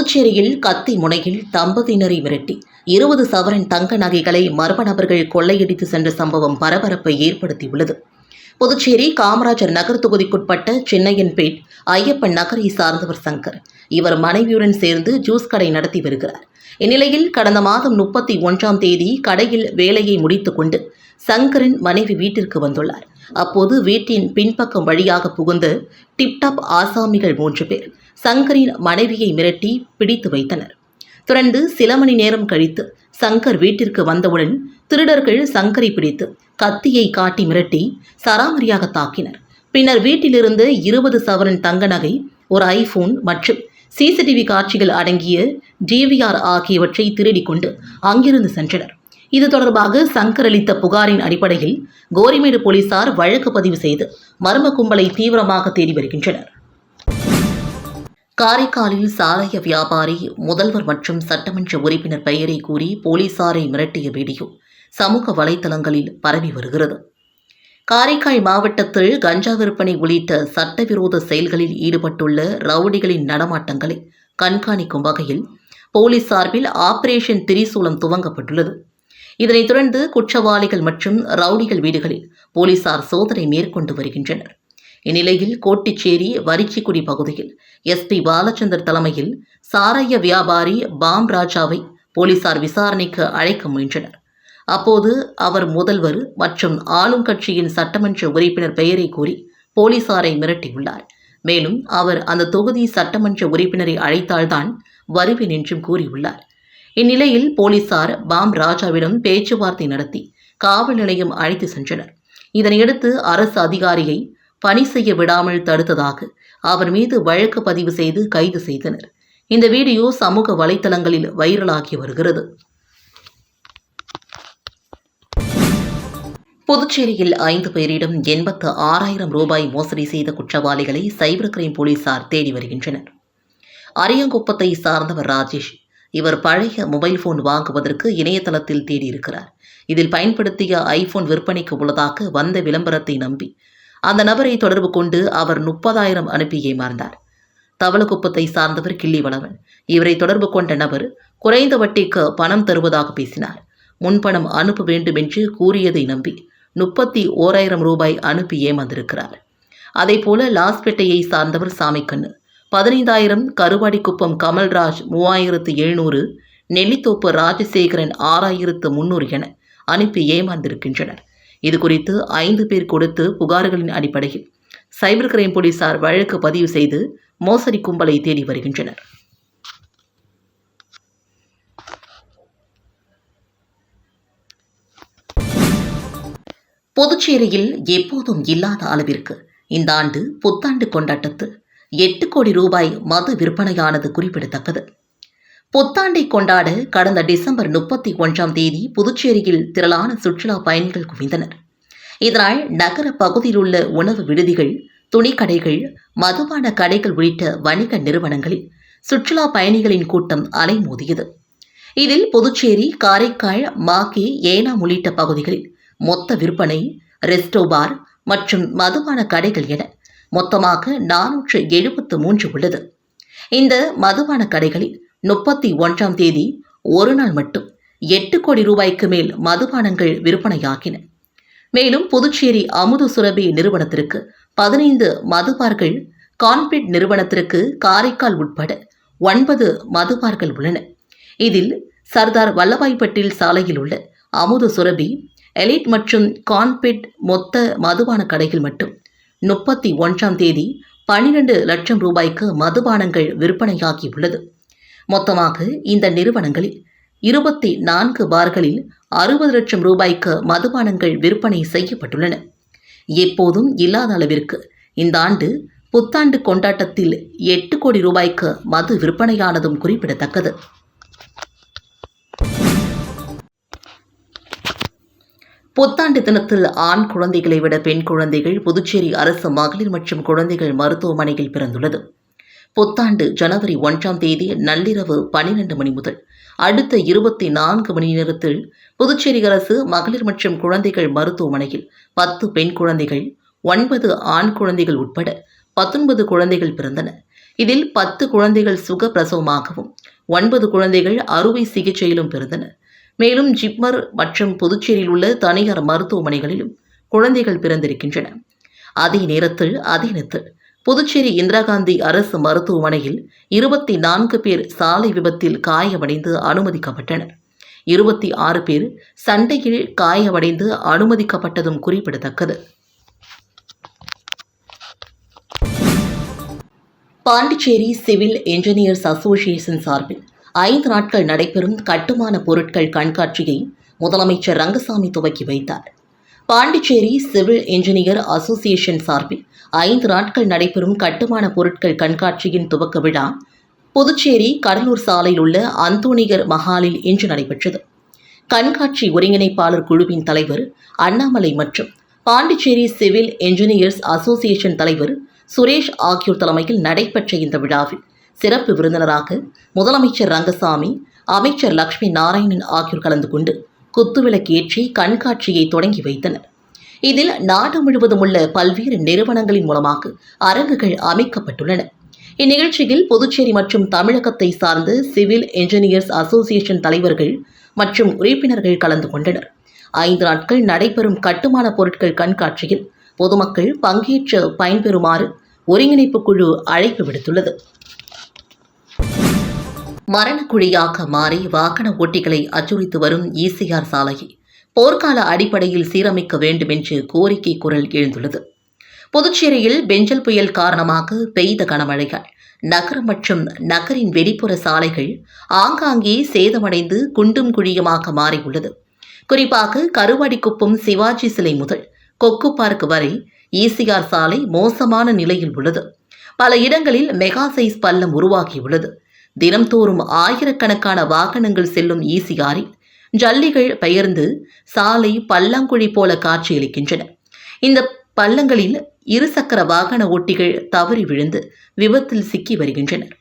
புதுச்சேரியில் கத்தி முனையில் தம்பதியினரை மிரட்டி 20 சவரன் தங்க நகைகளை மர்ம நபர்கள் கொள்ளையடித்து சென்ற சம்பவம் பரபரப்பை ஏற்படுத்தியுள்ளது. புதுச்சேரி காமராஜர் நகர் தொகுதிக்குட்பட்ட சின்னையன்பேட் ஐயப்பன் நகரை சார்ந்தவர் சங்கர். இவர் மனைவியுடன் சேர்ந்து ஜூஸ் கடை நடத்தி வருகிறார். இந்நிலையில் கடந்த மாதம் 31ஆம் தேதி கடையில் வேலையை முடித்துக் கொண்டு சங்கரின் மனைவி வீட்டிற்கு வந்துள்ளார். அப்போது வீட்டின் பின்பக்கம் வழியாக புகுந்த டிப்டாப் ஆசாமிகள் 3 பேர் சங்கரின் மனைவியை மிரட்டி பிடித்து வைத்தனர். தொடர்ந்து சில மணி நேரம் கழித்து சங்கர் வீட்டிற்கு வந்தவுடன் திருடர்கள் சங்கரை பிடித்து கத்தியை காட்டி மிரட்டி சராமரியாக தாக்கினர். பின்னர் வீட்டிலிருந்து 20 சவரன் தங்க நகை, ஒரு ஐபோன் மற்றும் சிசிடிவி காட்சிகள் அடங்கிய டிவிஆர் ஆகியவற்றை திருடிக் கொண்டு அங்கிருந்து சென்றனர். இது தொடர்பாக சங்கர் அளித்த புகாரின் அடிப்படையில் கோரிமேடு போலீசார் வழக்கு பதிவு செய்து மர்ம கும்பலை தீவிரமாக தேடி வருகின்றனர். காரைக்காலில் சாராய வியாபாரி முதல்வர் மற்றும் சட்டமன்ற உறுப்பினர் பெயரை கூறி போலீசாரை மிரட்டிய வீடியோ சமூக வலைதளங்களில் பரவி வருகிறது. காரைக்கால் மாவட்டத்தில் கஞ்சா விற்பனை உள்ளிட்ட சட்டவிரோத செயல்களில் ஈடுபட்டுள்ள ரவுடிகளின் நடமாட்டங்களை கண்காணிக்கும் வகையில் போலீஸ் சார்பில் ஆபரேஷன் திரிசூலம் துவங்கப்பட்டுள்ளது. இதனைத் தொடர்ந்து குற்றவாளிகள் மற்றும் ரவுடிகள் வீடுகளில் போலீசார் சோதனை மேற்கொண்டு வருகின்றனர். இந்நிலையில் கோட்டிச்சேரி வரிச்சிக்குடி பகுதியில் எஸ்பி பாலச்சந்தர் தலைமையில் சாராய வியாபாரி பாம் ராஜாவை போலீசார் விசாரணைக்கு அழைக்க முயன்றனர். அப்போது அவர் முதல்வர் மற்றும் ஆளும் கட்சியின் சட்டமன்ற உறுப்பினர் பெயரை கூறி போலீசாரை மிரட்டியுள்ளார். மேலும் அவர் அந்த தொகுதி சட்டமன்ற உறுப்பினரை அழைத்தால்தான் வருவேன் என்றும் கூறியுள்ளார். இந்நிலையில் போலீசார் பாம் ராஜாவிடம் பேச்சுவார்த்தை நடத்தி காவல் நிலையம் அழைத்து சென்றனர். இதனையடுத்து அரசு அதிகாரியை பணி செய்ய விடாமல் தடுத்ததாக அவர் மீது வழக்கு பதிவு செய்து கைது செய்தனர். இந்த வீடியோ சமூக வலைதளங்களில் வைரலாகி வருகிறது. புதுச்சேரியில் 5 பேரிடம் 86,000 ரூபாய் மோசடி செய்த குற்றவாளிகளை சைபர் கிரைம் போலீசார் தேடி வருகின்றனர். அரியங்குப்பத்தை சார்ந்தவர் ராஜேஷ். இவர் பழைய மொபைல் போன் வாங்குவதற்கு இணையதளத்தில் தேடியிருக்கிறார். இதில் பயன்படுத்திய ஐபோன் விற்பனைக்கு உள்ளதாக வந்த விளம்பரத்தை நம்பி அந்த நபரை தொடர்பு கொண்டு அவர் 30,000 அனுப்பி ஏமாந்தார். தவளக்குப்பத்தை சார்ந்தவர் கிள்ளிவளவன். இவரை தொடர்பு கொண்ட நபர் குறைந்த வட்டிக்கு பணம் தருவதாக பேசினார். முன்பணம் அனுப்ப வேண்டும் என்று கூறியதை நம்பி 31,000 ரூபாய் அனுப்பி ஏமாந்திருக்கிறார். அதேபோல லாஸ்பேட்டையை சார்ந்தவர் சாமிக்கண்ணு 15,000, கருவாடிக்குப்பம் கமல்ராஜ் 3,700, நெல்லித்தோப்பு ராஜசேகரன் 6,300 என அனுப்பி ஏமாந்திருக்கின்றனர். இதுகுறித்து 5 பேர் கொடுத்து புகார்களின் அடிப்படையில் சைபர் கிரைம் போலீசார் வழக்கு பதிவு செய்து மோசடி கும்பலை தேடி வருகின்றனர். புதுச்சேரியில் எப்போதும் இல்லாத அளவிற்கு இந்த ஆண்டு புத்தாண்டு கொண்டாட்டத்தில் 8 கோடி ரூபாய் மது விற்பனையானது குறிப்பிடத்தக்கது. புத்தாண்டை கொண்டாட கடந்த டிசம்பர் 31ஆம் தேதி புதுச்சேரியில் திரளான சுற்றுலா பயணிகள் குவிந்தனர். இதனால் நகர பகுதியில் உள்ள உணவு விடுதிகள், துணிக்கடைகள், மதுபான கடைகள் உள்ளிட்ட வணிக நிறுவனங்களில் சுற்றுலா பயணிகளின் கூட்டம் அலைமோதியது. இதில் புதுச்சேரி, காரைக்கால், மாகே, ஏனாம் உள்ளிட்ட பகுதிகளில் மொத்த விற்பனை, ரெஸ்டோ பார் மற்றும் மதுபான கடைகள் என மொத்தமாக 473 உள்ளது. இந்த மதுபான கடைகளில் 31ஆம் தேதி ஒரு நாள் மட்டும் 8 கோடி ரூபாய்க்கு மேல் மதுபானங்கள் விற்பனையாகின. மேலும் புதுச்சேரி அமுது சுரபி நிறுவனத்திற்கு 15 மதுபார்கள், கான்பிட் நிறுவனத்திற்கு காரைக்கால் உட்பட 9 மதுபார்கள் உள்ளன. இதில் சர்தார் வல்லபாய் பட்டேல் சாலையில் உள்ள அமுது சுரபி, எலிட் மற்றும் கான்பிட் மொத்த மதுபான கடைகள் மட்டும் 31ஆம் தேதி 12 லட்சம் ரூபாய்க்கு மதுபானங்கள் விற்பனையாகியுள்ளது. மொத்தமாக இந்த நிறுவனங்களில் 24 பார்களில் 60 லட்சம் ரூபாய்க்கு மதுபானங்கள் விற்பனை செய்யப்பட்டுள்ளன. எப்போதும் இல்லாத அளவிற்கு இந்த ஆண்டு புத்தாண்டு கொண்டாட்டத்தில் 8 கோடி ரூபாய்க்கு மது விற்பனையானதும் குறிப்பிடத்தக்கது. புத்தாண்டு தினத்தில் ஆண் குழந்தைகளை விட பெண் குழந்தைகள் புதுச்சேரி அரசு மகளிர் மற்றும் குழந்தைகள் மருத்துவமனையில் பிறந்துள்ளது. புத்தாண்டு ஜனவரி 1ஆம் தேதி நள்ளிரவு 12 மணி முதல் அடுத்த 24 மணி நேரத்தில் புதுச்சேரி அரசு மகளிர் மற்றும் குழந்தைகள் மருத்துவமனையில் 10 பெண் குழந்தைகள், 9 ஆண் குழந்தைகள் உட்பட 19 குழந்தைகள் பிறந்தன. இதில் 10 குழந்தைகள் சுகப்பிரசவமாகவும் 9 குழந்தைகள் அறுவை சிகிச்சையிலும் பிறந்தனர். மேலும் ஜிப்மர் மற்றும் புதுச்சேரியில் உள்ள தனியார் மருத்துவமனைகளிலும் குழந்தைகள் பிறந்திருக்கின்றன. அதே நேரத்தில் புதுச்சேரி இந்திரா காந்தி அரசு மருத்துவமனையில் 24 பேர் சாலை விபத்தில் காயமடைந்து அனுமதிக்கப்பட்டனர். 26 பேர் சண்டையில் காயமடைந்து அனுமதிக்கப்பட்டதும் குறிப்பிடத்தக்கது. பாண்டிச்சேரி சிவில் என்ஜினியர்ஸ் அசோசியேஷன் சார்பில் 5 நாட்கள் நடைபெறும் கட்டுமான பொருட்கள் கண்காட்சியை முதலமைச்சர் ரங்கசாமி துவக்கி வைத்தார். பாண்டிச்சேரி சிவில் என்ஜினியர் அசோசியேஷன் சார்பில் 5 நாட்கள் நடைபெறும் கட்டுமான பொருட்கள் கண்காட்சியின் துவக்க விழா புதுச்சேரி கடலூர் சாலையில் உள்ள அந்தோணிகர் மஹாலில் இன்று நடைபெற்றது. கண்காட்சி ஒருங்கிணைப்பாளர் குழுவின் தலைவர் அண்ணாமலை மற்றும் பாண்டிச்சேரி சிவில் என்ஜினியர்ஸ் அசோசியேஷன் தலைவர் சுரேஷ் ஆகியோர் தலைமையில் நடைபெற்ற இந்த விழாவில் சிறப்பு விருந்தினராக முதலமைச்சர் ரங்கசாமி, அமைச்சர் லட்சுமி நாராயணன் ஆகியோர் கலந்து கொண்டு குத்துவிளக்கு ஏற்றி கண்காட்சியை தொடங்கி வைத்தனர். இதில் நாடு முழுவதும் உள்ள பல்வேறு நிறுவனங்களின் மூலமாக அரங்குகள் அமைக்கப்பட்டுள்ளன. இந்நிகழ்ச்சியில் புதுச்சேரி மற்றும் தமிழகத்தை சார்ந்த சிவில் என்ஜினியர்ஸ் அசோசியேஷன் தலைவர்கள் மற்றும் உறுப்பினர்கள் கலந்து கொண்டனர். 5 நாட்கள் நடைபெறும் கட்டுமான பொருட்கள் கண்காட்சியில் பொதுமக்கள் பங்கேற்று பயன்பெறுமாறு ஒருங்கிணைப்பு குழு அழைப்பு விடுத்துள்ளது. மரணக்குழியாக மாறி வாகன ஓட்டிகளை அச்சுறுத்தி வரும் ஈசிஆர் சாலையை போர்க்கால அடிப்படையில் சீரமைக்க வேண்டும் என்று கோரிக்கை குரல் எழுந்துள்ளது. புதுச்சேரியில் பெஞ்சல் புயல் காரணமாக பெய்த கனமழையால் நகரம் மற்றும் நகரின் வெளிப்புற சாலைகள் ஆங்காங்கே சேதமடைந்து குண்டும் குழியுமாக மாறியுள்ளது. குறிப்பாக கருவாடிக்குப்பம் சிவாஜி சிலை முதல் கொக்கு பார்க் வரை ஈசிஆர் சாலை மோசமான நிலையில் உள்ளது. பல இடங்களில் மெகா சைஸ் பள்ளம் உருவாகியுள்ளது. தினம்தோறும் ஆயிரக்கணக்கான வாகனங்கள் செல்லும் ஈசிஆரில் ஜல்லிகள் பெயர்ந்து சாலை பல்லாங்குழி போல காட்சியளிக்கின்றன. இந்த பள்ளங்களில் இருசக்கர வாகன ஓட்டிகள் தவறி விழுந்து விபத்தில் சிக்கி வருகின்றனர்.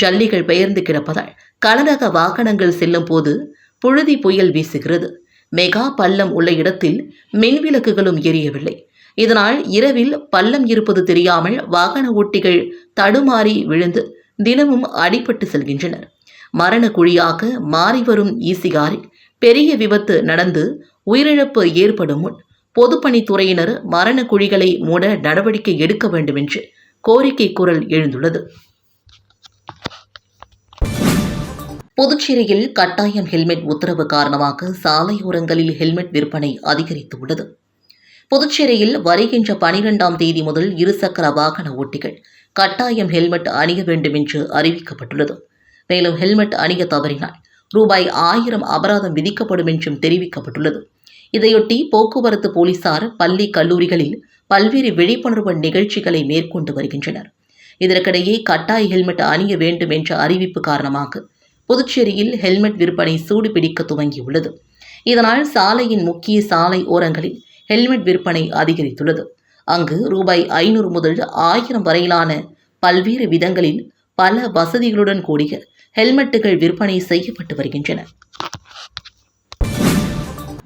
ஜல்லிகள் பெயர்ந்து கிடப்பதால் கனரக வாகனங்கள் செல்லும் போது புழுதி புயல் வீசுகிறது. மெகா பள்ளம் உள்ள இடத்தில் மின்விளக்குகளும் எரியவில்லை. இதனால் இரவில் பள்ளம் இருப்பது தெரியாமல் வாகன ஓட்டிகள் தடுமாறி விழுந்து தினமும் அடிபட்டு செல்கின்றனர். மரண குழியாக மாறிவரும் ஈசிஆரில் பெரிய விபத்து நடந்து உயிரிழப்பு ஏற்படும் முன் பொதுப்பணித்துறையினர் மரண குழிகளை மூட நடவடிக்கை எடுக்க வேண்டும் என்று கோரிக்கை குரல் எழுந்துள்ளது. புதுச்சேரியில் கட்டாயம் ஹெல்மெட் உத்தரவு காரணமாக சாலையோரங்களில் ஹெல்மெட் விற்பனை அதிகரித்துள்ளது. புதுச்சேரியில் வருகின்ற 12ஆம் தேதி முதல் இருசக்கர வாகன ஓட்டிகள் கட்டாயம் ஹெல்மெட் அணிய வேண்டும் என்று அறிவிக்கப்பட்டுள்ளது. மேலும் ஹெல்மெட் அணிய தவறினால் ரூபாய் 1000 அபராதம் விதிக்கப்படும் என்றும் தெரிவிக்கப்பட்டுள்ளது. இதையொட்டி போக்குவரத்து போலீசார் பள்ளி கல்லூரிகளில் பல்வேறு விழிப்புணர்வு நிகழ்ச்சிகளை மேற்கொண்டு வருகின்றனர். இதற்கிடையே கட்டாய ஹெல்மெட் அணிய வேண்டும் என்ற அறிவிப்பு காரணமாக புதுச்சேரியில் ஹெல்மெட் விற்பனை சூடுபிடிக்க துவங்கியுள்ளது. இதனால் சாலையின் முக்கிய சாலை ஓரங்களில் ஹெல்மெட் விற்பனை அதிகரித்துள்ளது. அங்கு ரூபாய் 500 முதல் 1000 வரையிலான பல்வேறு விதங்களில் பல வசதிகளுடன் கூடிய ஹெல்மெட்டுகள் விற்பனை செய்யப்பட்டு வருகின்றன.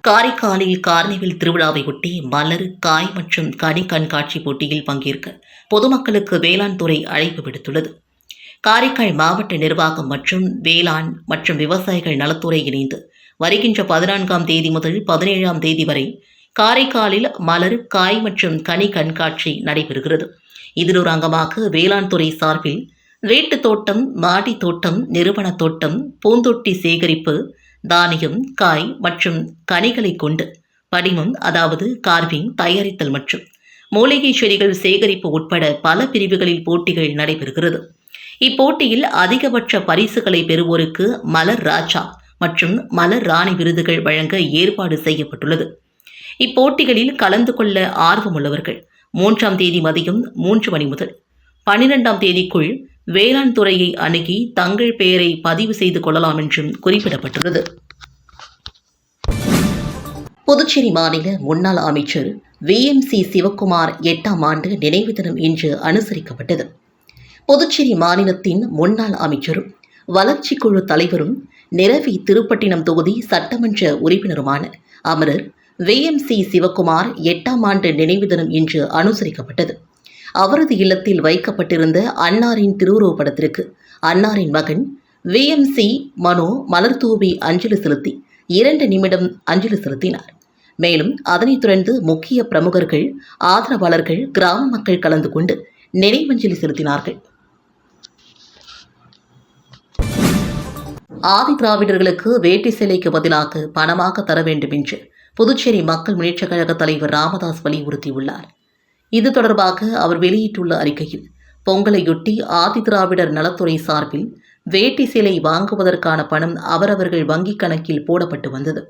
காரைக்காலில் கார்னிவல் திருவிழாவையொட்டி மலர், காய் மற்றும் கனி கண்காட்சி போட்டியில் பங்கேற்க பொதுமக்களுக்கு வேளாண் துறை அழைப்பு விடுத்துள்ளது. காரைக்கால் மாவட்ட நிர்வாகம் மற்றும் வேளாண் மற்றும் விவசாயிகள் நலத்துறை இணைந்து வருகின்ற 14ஆம் தேதி முதல் 17ஆம் தேதி வரை காரைக்காலில் மலர், காய் மற்றும் கனி கண்காட்சி நடைபெறுகிறது. இதில் ஒரு அங்கமாக வேளாண் துறை சார்பில் வீட்டுத் தோட்டம், மாடி தோட்டம், நிறுவன தோட்டம், பூந்தொட்டி சேகரிப்பு, தானியம், காய் மற்றும் கனிகளை கொண்டு படிமம் அதாவது கார்விங் தயாரித்தல் மற்றும் மூலிகை செடிகள் சேகரிப்பு உட்பட பல பிரிவுகளில் போட்டிகள் நடைபெறுகிறது. இப்போட்டியில் அதிகபட்ச பரிசுகளை பெறுவோருக்கு மலர் ராஜா மற்றும் மலர் ராணி விருதுகள் வழங்க ஏற்பாடு செய்யப்பட்டுள்ளது. இப்போட்டிகளில் கலந்து கொள்ள ஆர்வமுள்ளவர்கள் 3ஆம் தேதி மதியம் 3 மணி முதல் 12ஆம் தேதிக்குள் வேளாண் துறையை அணுகி தங்கள் பெயரை பதிவு செய்து கொள்ளலாம் என்றும் குறிப்பிடப்பட்டுள்ளது. புதுச்சேரி மாநில முன்னாள் அமைச்சர் VMC சிவக்குமார் 8ஆம் ஆண்டு நினைவு தினம் இன்று அனுசரிக்கப்பட்டது. புதுச்சேரி மாநிலத்தின் முன்னாள் அமைச்சரும் வளர்ச்சி குழு தலைவரும் நிரவி திருப்பட்டினம் தொகுதி சட்டமன்ற உறுப்பினருமான அமரர் VMC சிவக்குமார் 8ஆம் ஆண்டு நினைவு தினம் இன்று அனுசரிக்கப்பட்டது. அவரது இல்லத்தில் வைக்கப்பட்டிருந்த அன்னாரின் திருவுருவப்படத்திற்கு அன்னாரின் மகன் VMC மனோ மலர் தூவி அஞ்சலி செலுத்தி 2 நிமிடம் அஞ்சலி செலுத்தினார். மேலும் அதனைத் தொடர்ந்து முக்கிய பிரமுகர்கள், ஆதரவாளர்கள், கிராம மக்கள் கலந்து கொண்டு நினைவஞ்சலி செலுத்தினார்கள். ஆதி திராவிடர்களுக்கு வேட்டி சேலைக்கு பதிலாக பணமாக தர வேண்டும் என்று புதுச்சேரி மக்கள் முன்னேற்றக் கழக தலைவர் ராமதாஸ் வலியுறுத்தியுள்ளார். இது தொடர்பாக அவர் வெளியிட்டுள்ள அறிக்கையில், பொங்கலையொட்டி ஆதி திராவிடர் நலத்துறை சார்பில் வேட்டி சேலை வாங்குவதற்கான பணம் அவரவர்கள் வங்கிக் கணக்கில் போடப்பட்டு வந்தது.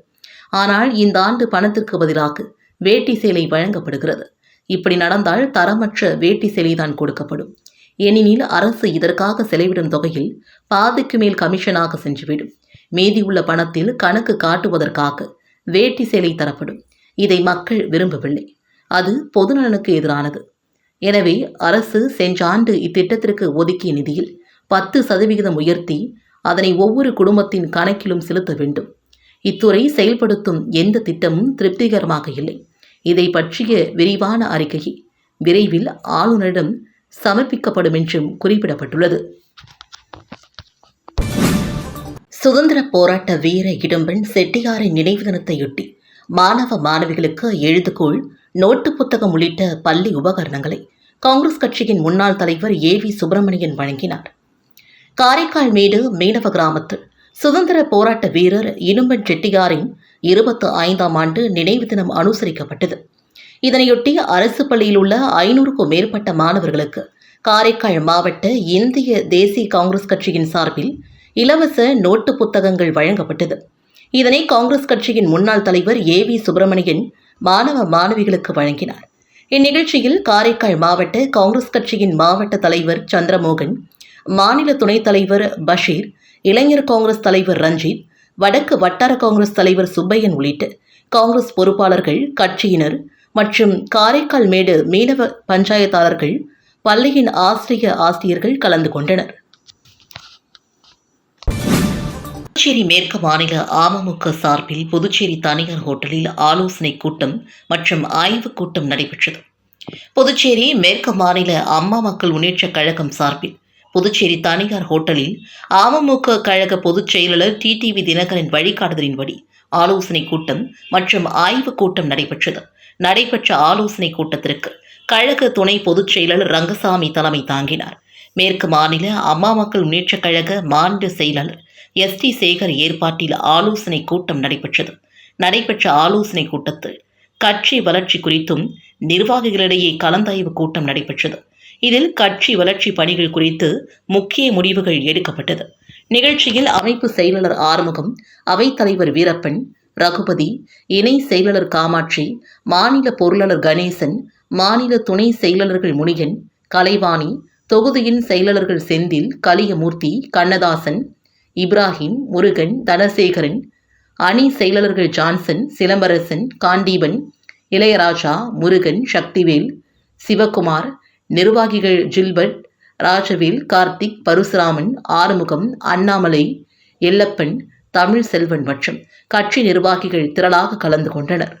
ஆனால் இந்த ஆண்டு பணத்திற்கு பதிலாக வேட்டி சேலை வழங்கப்படுகிறது. இப்படி நடந்தால் தரமற்ற வேட்டி சேலைதான் கொடுக்கப்படும். ஏனெனில் அரசு இதற்காக செலவிடும் தொகையில் பாதிக்கு மேல் கமிஷனாக சென்றுவிடும். மீதியுள்ள பணத்தில் கணக்கு காட்டுவதற்காக வேட்டி சேலை தரப்படும். இதை மக்கள் விரும்பவில்லை. அது பொதுநலனுக்கு எதிரானது. எனவே அரசு சென்ற ஆண்டு இத்திட்டத்திற்கு ஒதுக்கிய நிதியில் 10% உயர்த்தி அதனை ஒவ்வொரு குடும்பத்தின் கணக்கிலும் செலுத்த வேண்டும். இத்துறை செயல்படுத்தும் எந்த திட்டமும் திருப்திகரமாக இல்லை. இதை பற்றிய விரிவான அறிக்கையை விரைவில் ஆளுநரிடம் சமர்ப்பிக்கப்படும் என்றும் குறிப்பிடப்பட்டுள்ளது. சுதந்திர போராட்ட வீர இடும்பன் செட்டியாரின் நினைவு தினத்தையொட்டி மாணவ மாணவிகளுக்கு எழுதுகோள், நோட்டு புத்தகம் உள்ளிட்ட பள்ளி உபகரணங்களை காங்கிரஸ் கட்சியின் முன்னாள் தலைவர் AV சுப்பிரமணியன் வழங்கினார். காரைக்கால் மேடு மீனவ கிராமத்தில் சுதந்திர போராட்ட வீரர் இடும்பன் செட்டியாரின் 25ஆம் ஆண்டு நினைவு தினம் அனுசரிக்கப்பட்டது. இதனையொட்டி அரசு பள்ளியில் உள்ள 500க்கும் மேற்பட்ட மாணவர்களுக்கு காரைக்கால் மாவட்ட இந்திய தேசிய காங்கிரஸ் கட்சியின் சார்பில் இலவச நோட்டு புத்தகங்கள் வழங்கப்பட்டது. இதனை காங்கிரஸ் கட்சியின் முன்னாள் தலைவர் AV சுப்பிரமணியன் மாணவ மாணவிகளுக்கு வழங்கினார். இந்நிகழ்ச்சியில் காரைக்கால் மாவட்ட காங்கிரஸ் கட்சியின் மாவட்ட தலைவர் சந்திரமோகன், மாநில துணைத் தலைவர் பஷீர், இளைஞர் காங்கிரஸ் தலைவர் ரஞ்சித், வடக்கு வட்டார காங்கிரஸ் தலைவர் சுப்பையன் உள்ளிட்ட காங்கிரஸ் பொறுப்பாளர்கள், கட்சியினர் மற்றும் காரைக்கால் மேடு மீனவ பஞ்சாயத்தாளர்கள், பள்ளியின் ஆசிரியர்கள் கலந்து கொண்டனர். புதுச்சேரி மேற்கு மாநில அமமுக சார்பில் புதுச்சேரி தனியார் ஹோட்டலில் ஆலோசனை கூட்டம் மற்றும் ஆய்வுக் கூட்டம் நடைபெற்றது. புதுச்சேரி மேற்கு மாநில அம்மா மக்கள் முன்னேற்றக் கழகம் சார்பில் புதுச்சேரி தனியார் ஹோட்டலில் அமமுக கழக பொதுச் செயலாளர் TTV தினகரன் வழிகாட்டுதலின்படி ஆலோசனை கூட்டம் மற்றும் ஆய்வுக் கூட்டம் நடைபெற்றது. நடைபெற்ற ஆலோசனை கூட்டத்திற்கு கழக துணை பொதுச் செயலாளர் ரங்கசாமி தலைமை தாங்கினார். மேற்கு மாநில அம்மா மக்கள் முன்னேற்றக் கழக மாநில செயலாளர் ST சேகர் ஏற்பாட்டில் ஆலோசனை கூட்டம் நடைபெற்றது. நடைபெற்ற ஆலோசனை கூட்டத்தில் கட்சி வளர்ச்சி குறித்தும் நிர்வாகிகளிடையே கலந்தாய்வு கூட்டம் நடைபெற்றது. இதில் கட்சி வளர்ச்சி பணிகள் குறித்து முக்கிய முடிவுகள் எடுக்கப்பட்டது. நிகழ்ச்சியில் அமைப்பு செயலாளர் ஆறுமுகம், அவைத்தலைவர் வீரப்பன், ரகுபதி, இணை செயலாளர் காமாட்சி, மாநில பொருளாளர் கணேசன், மாநில துணை செயலாளர்கள் முனியன், கலைவாணி, தொகுதியின் செயலாளர்கள் செந்தில், கலியமூர்த்தி, கண்ணதாசன், இப்ராஹிம், முருகன், தனசேகரன், அணி செயலாளர்கள் ஜான்சன், சிலம்பரசன், காண்டீபன், இளையராஜா, முருகன், சக்திவேல், சிவகுமார், நிர்வாகிகள் ஜில்பர்ட், ராஜவேல், கார்த்திக், பரசுராமன், ஆறுமுகம், அண்ணாமலை, எல்லப்பன், தமிழ் செல்வன் மற்றும் கட்சி நிர்வாகிகள் திரளாக கலந்து கொண்டனர்.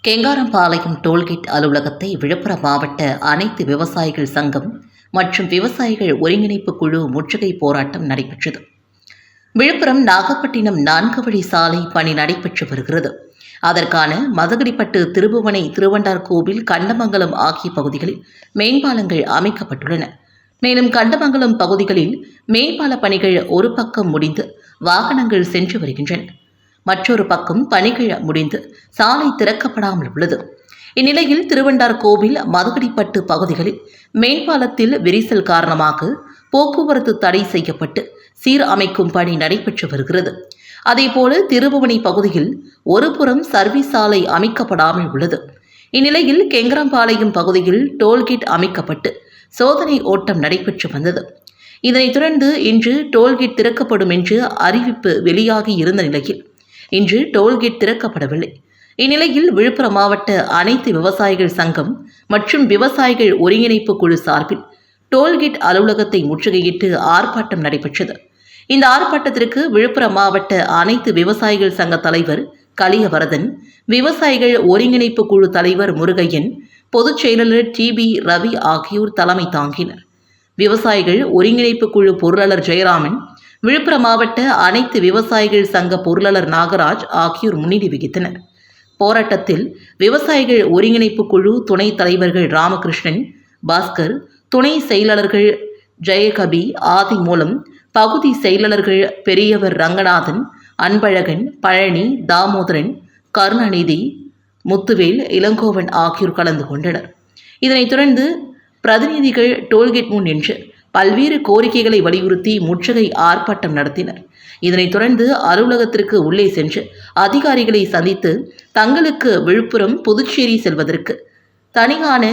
கெங்காரம்பாளையம் டோல்கேட் அலுவலகத்தை விழுப்புரம் மாவட்ட அனைத்து விவசாயிகள் சங்கம் மற்றும் விவசாயிகள் ஒருங்கிணைப்பு குழு முற்றுகை போராட்டம் நடைபெற்றது. விழுப்புரம் நாகப்பட்டினம் 4 வழி சாலை பணி நடைபெற்று வருகிறது. அதற்கான மதகடிப்பட்டு, திருபுவனை, திருவண்டார்கோவில், கண்டமங்கலம் ஆகிய பகுதிகளில் மேம்பாலங்கள் அமைக்கப்பட்டுள்ளன. மேலும் கண்டமங்கலம் பகுதிகளில் மேம்பால பணிகள் ஒரு பக்கம் முடிந்து வாகனங்கள் சென்று வருகின்றன. மற்றொரு பக்கம் பணிகள் முடிந்து சாலை திறக்கப்படாமல் உள்ளது. இந்நிலையில் திருவண்டார்கோவில், மதகடிப்பட்டு பகுதிகளில் மேம்பாலத்தில் விரிசல் காரணமாக போக்குவரத்து தடை செய்யப்பட்டு சீரமைக்கும் பணி நடைபெற்று வருகிறது. அதேபோல திருபுவனை பகுதியில் ஒருபுறம் சர்வீஸ் சாலை அமைக்கப்படாமல் உள்ளது. இந்நிலையில் கெங்கரம்பாளையம் பகுதியில் டோல்கேட் அமைக்கப்பட்டு சோதனை ஓட்டம் நடைபெற்று வந்தது. இதனைத் தொடர்ந்து இன்று டோல்கேட் திறக்கப்படும் என்று அறிவிப்பு வெளியாகி இருந்த நிலையில் இன்று டோல்கேட் திறக்கப்படவில்லை. இந்நிலையில் விழுப்புரம் மாவட்ட அனைத்து விவசாயிகள் சங்கம் மற்றும் விவசாயிகள் ஒருங்கிணைப்பு குழு சார்பில் டோல்கேட் அலுவலகத்தை முற்றுகையிட்டு ஆர்ப்பாட்டம் நடைபெற்றது. இந்த ஆர்ப்பாட்டத்திற்கு விழுப்புரம் மாவட்ட அனைத்து விவசாயிகள் சங்க தலைவர் கலியவரதன், விவசாயிகள் ஒருங்கிணைப்பு குழு தலைவர் முருகையன், பொதுச் செயலாளர் டிபி ரவி ஆகியோர் தலைமை தாங்கினர். விவசாயிகள் ஒருங்கிணைப்பு குழு பொருளாளர் ஜெயராமன், விழுப்புரம் மாவட்ட அனைத்து விவசாயிகள் சங்க பொருளாளர் நாகராஜ் ஆகியோர் முன்னிலை வகித்தனர். போராட்டத்தில் விவசாயிகள் ஒருங்கிணைப்பு குழு துணைத் தலைவர்கள் ராமகிருஷ்ணன், பாஸ்கர், துணை செயலாளர்கள் ஜெயகபி, ஆதிமூலம், பகுதி செயலாளர்கள் பெரியவர் ரங்கநாதன், அன்பழகன், பழனி, தாமோதரன், கருணாநிதி, முத்துவேல், இளங்கோவன் ஆகியோர் கலந்து கொண்டனர். இதனைத் தொடர்ந்து பிரதிநிதிகள் டோல்கேட் முன் நின்று பல்வேறு கோரிக்கைகளை வலியுறுத்தி முற்றுகை ஆர்ப்பாட்டம் நடத்தினர். இதனைத் தொடர்ந்து அலுவலகத்திற்கு உள்ளே சென்று அதிகாரிகளை சந்தித்து தங்களுக்கு விழுப்புரம், புதுச்சேரி செல்வதற்கு தனியான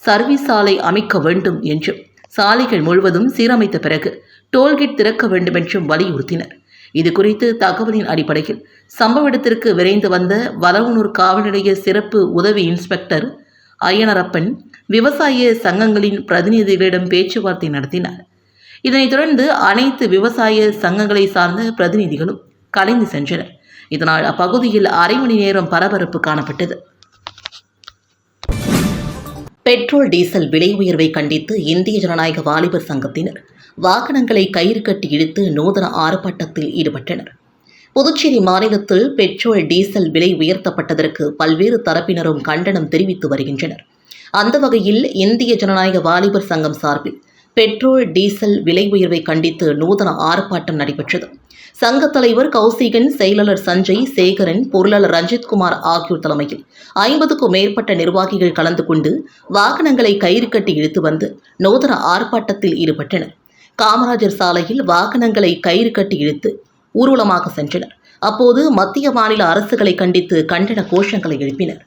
சர்வீஸ் சாலை அமைக்க வேண்டும் என்றும், சாலைகள் முழுவதும் சீரமைத்த பிறகு டோல்கேட் திறக்க வேண்டும் என்றும் வலியுறுத்தினர். இதுகுறித்து தகவலின் அடிப்படையில் சம்பவ இடத்திற்கு விரைந்து வந்த வலவனூர் காவல் நிலைய சிறப்பு உதவி இன்ஸ்பெக்டர் அய்யனரப்பன் விவசாய சங்கங்களின் பிரதிநிதிகளிடம் பேச்சுவார்த்தை நடத்தினார். இதனைத் தொடர்ந்து அனைத்து விவசாய சங்கங்களை சார்ந்த பிரதிநிதிகளும் கலைந்து சென்றனர். இதனால் அப்பகுதியில் அரை மணி நேரம் பரபரப்பு காணப்பட்டது. பெட்ரோல், டீசல் விலை உயர்வை கண்டித்து இந்திய ஜனநாயக வாலிபர் சங்கத்தினர் வாகனங்களை கயிறு கட்டி இழுத்து நூதன ஆர்ப்பாட்டத்தில் ஈடுபட்டனர். புதுச்சேரி மாநிலத்தில் பெட்ரோல், டீசல் விலை உயர்த்தப்பட்டதற்கு பல்வேறு தரப்பினரும் கண்டனம் தெரிவித்து வருகின்றனர். அந்த வகையில் இந்திய ஜனநாயக வாலிபர் சங்கம் சார்பில் பெட்ரோல், டீசல் விலை உயர்வை கண்டித்து நூதன ஆர்ப்பாட்டம் நடைபெற்றது. சங்க தலைவர் கௌசிகன், செயலாளர் சஞ்சய், சேகரன், பொருளாளர் ரஞ்சித்குமார் ஆகியோர் தலைமையில் 50க்கும் மேற்பட்ட நிர்வாகிகள் கலந்து கொண்டு வாகனங்களை கயிறு கட்டி இழுத்து வந்து நூதன ஆர்ப்பாட்டத்தில் ஈடுபட்டனர். காமராஜர் சாலையில் வாகனங்களை கயிறு கட்டி இழுத்து ஊர்வலமாக சென்றனர். அப்போது மத்திய, மாநில அரசுகளை கண்டித்து கண்டன கோஷங்களை எழுப்பினர்.